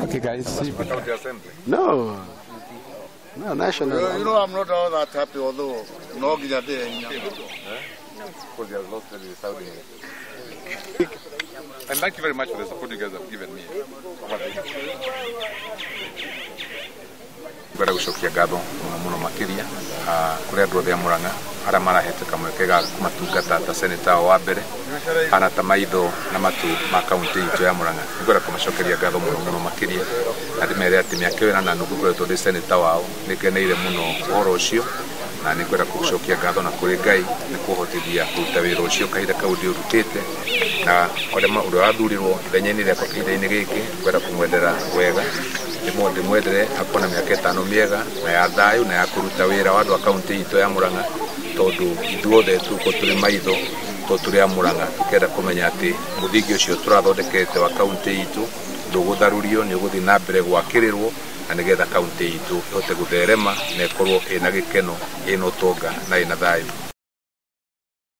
Okay, guys. County Assembly. No, national. You know, I'm not all that happy, although no good day. Because he has lost the Saudi. And thank you very much for the support you guys have given me. Ngwenda gucokia ngatho muno makiria kuri andu othe a Murang'a aria marahete kamweke ga kumatungata ta seneta wa mbere ana ta maitho na matu ma kaunti itu ya Murang'a. Ngwenda kumacokeria ngatho muno makiria na ndimere ati miaka ĩyo na nuthu ngoretwo ndi seneta wao nikeneire muno horo ucio na nĩ ngwenda gucokia ngatho na kuri Ngai nĩ kuhotithia kuruta wĩra ucio kahinda kau ndiurutĩte na ũrĩa wathurirwo ithenya-inĩ rĩakwa kahinda-inĩ gĩkĩ ngwenda kumwendera wega ndimwendere akona mĩaka 5 mĩega na ya thayũ na ya kũruta wĩra wa andũ a kaunti itũ ya Murang'a tondu ithuothe tuko tũrĩ maitho tũrĩ a Murang'a tukenda kũmenya atĩ mũthingi ũcio tũrathondekete wa kaunti itũ ndũgũtharurio nĩ ũgũthiĩ na mbere gwakĩrĩrwo na nĩgetha kaunti itũ ĩhote gũtherema na ĩkorwo ĩna gĩkeno ĩna ũtonga na ĩna thayũ.